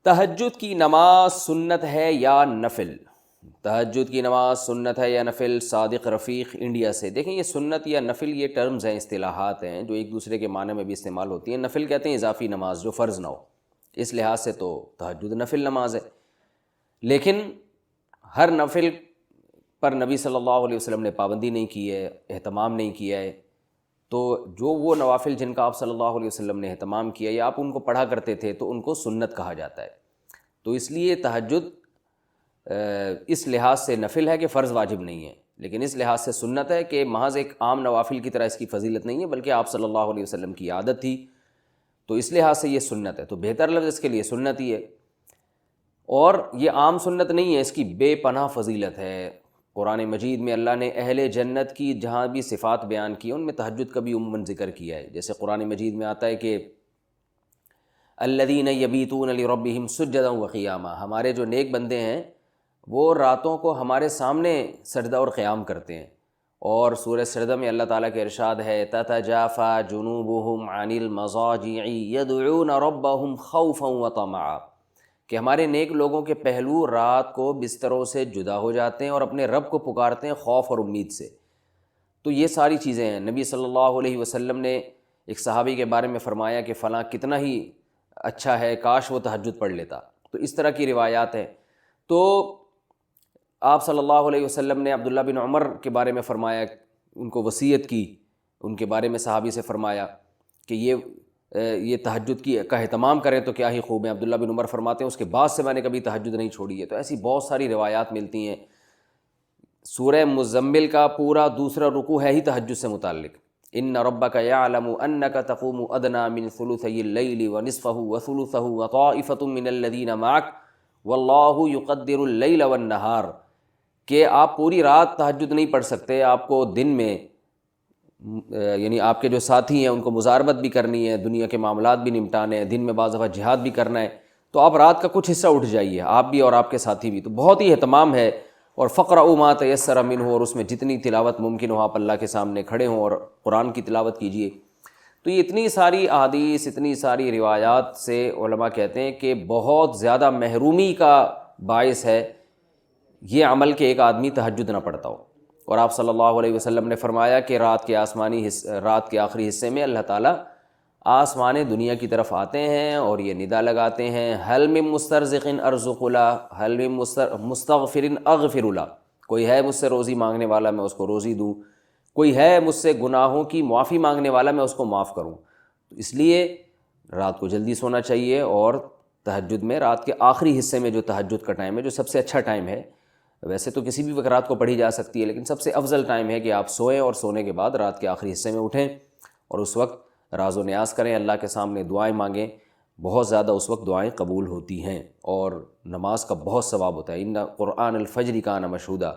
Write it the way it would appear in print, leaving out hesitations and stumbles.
تہجد کی نماز سنت ہے یا نفل؟ تہجد کی نماز سنت ہے یا نفل؟ صادق رفیق انڈیا سے۔ دیکھیں یہ سنت یا نفل یہ ٹرمز ہیں، اصطلاحات ہیں جو ایک دوسرے کے معنی میں بھی استعمال ہوتی ہیں۔ نفل کہتے ہیں اضافی نماز جو فرض نہ ہو، اس لحاظ سے تو تہجد نفل نماز ہے، لیکن ہر نفل پر نبی صلی اللہ علیہ وسلم نے پابندی نہیں کی ہے، اہتمام نہیں کیا ہے۔ تو جو وہ نوافل جن کا آپ صلی اللہ علیہ وسلم نے اہتمام کیا یا آپ ان کو پڑھا کرتے تھے تو ان کو سنت کہا جاتا ہے۔ تو اس لیے تہجد اس لحاظ سے نفل ہے کہ فرض واجب نہیں ہے، لیکن اس لحاظ سے سنت ہے کہ محض ایک عام نوافل کی طرح اس کی فضیلت نہیں ہے، بلکہ آپ صلی اللہ علیہ وسلم کی عادت تھی، تو اس لحاظ سے یہ سنت ہے۔ تو بہتر لفظ اس کے لیے سنت ہی ہے، اور یہ عام سنت نہیں ہے، اس کی بے پناہ فضیلت ہے۔ قرآن مجید میں اللہ نے اہل جنت کی جہاں بھی صفات بیان کی ان میں تہجد کا بھی عموماً ذکر کیا ہے۔ جیسے قرآن مجید میں آتا ہے کہ الذین یبیتون لربہم سجدا وقیاما، ہمارے جو نیک بندے ہیں وہ راتوں کو ہمارے سامنے سجدہ اور قیام کرتے ہیں۔ اور سورہ سجدہ میں اللہ تعالیٰ کے ارشاد ہے تتجافی جنوبہم عن المضاجع یدعون ربہم خوفا وطمعا، کہ ہمارے نیک لوگوں کے پہلو رات کو بستروں سے جدا ہو جاتے ہیں اور اپنے رب کو پکارتے ہیں خوف اور امید سے۔ تو یہ ساری چیزیں ہیں۔ نبی صلی اللہ علیہ وسلم نے ایک صحابی کے بارے میں فرمایا کہ فلاں کتنا ہی اچھا ہے، کاش وہ تہجد پڑھ لیتا۔ تو اس طرح کی روایات ہیں۔ تو آپ صلی اللہ علیہ وسلم نے عبداللہ بن عمر کے بارے میں فرمایا، ان کو وصیت کی، ان کے بارے میں صحابی سے فرمایا کہ یہ تہجد کا اہتمام کریں تو کیا ہی خوب ہے۔ عبداللہ بن عمر فرماتے ہیں اس کے بعد سے میں نے کبھی تہجد نہیں چھوڑی ہے۔ تو ایسی بہت ساری روایات ملتی ہیں۔ سورہ مزمل کا پورا دوسرا رکوع ہے ہی تہجد سے متعلق۔ ان ربک یعلم انک تقوم ادنی من ثلثی اللیل ونصفہ وثلثہ وطائفۃ من الذین معک واللہ یقدر اللیل والنہار، کہ آپ پوری رات تہجد نہیں پڑھ سکتے، آپ کو دن میں یعنی آپ کے جو ساتھی ہیں ان کو مزاربت بھی کرنی ہے، دنیا کے معاملات بھی نمٹانے ہیں، دن میں بعض دفعہ جہاد بھی کرنا ہے، تو آپ رات کا کچھ حصہ اٹھ جائیے، آپ بھی اور آپ کے ساتھی بھی۔ تو بہت ہی اہتمام ہے۔ اور فقرؤوا ما تیسر منہ، اور اس میں جتنی تلاوت ممکن ہو آپ اللہ کے سامنے کھڑے ہوں اور قرآن کی تلاوت کیجیے۔ تو یہ اتنی ساری احادیث، اتنی ساری روایات سے علماء کہتے ہیں کہ بہت زیادہ محرومی کا باعث ہے یہ عمل کہ ایک آدمی تہجد نہ پڑھتا ہو۔ اور آپ صلی اللہ علیہ وسلم نے فرمایا کہ رات کے آخری حصے میں اللہ تعالیٰ آسمان دنیا کی طرف آتے ہیں اور یہ ندا لگاتے ہیں حل من مسترزق ارزق له، حل من مستغفر اغفر له، کوئی ہے مجھ سے روزی مانگنے والا میں اس کو روزی دوں، کوئی ہے مجھ سے گناہوں کی معافی مانگنے والا میں اس کو معاف کروں۔ تو اس لیے رات کو جلدی سونا چاہیے، اور تہجد میں رات کے آخری حصے میں جو تہجد کا ٹائم ہے، جو سب سے اچھا ٹائم ہے، ویسے تو کسی بھی وقت رات کو پڑھی جا سکتی ہے، لیکن سب سے افضل ٹائم ہے کہ آپ سوئیں اور سونے کے بعد رات کے آخری حصے میں اٹھیں اور اس وقت راز و نیاز کریں، اللہ کے سامنے دعائیں مانگیں۔ بہت زیادہ اس وقت دعائیں قبول ہوتی ہیں اور نماز کا بہت ثواب ہوتا ہے۔ ان قرآن الفجر کان مشہودا،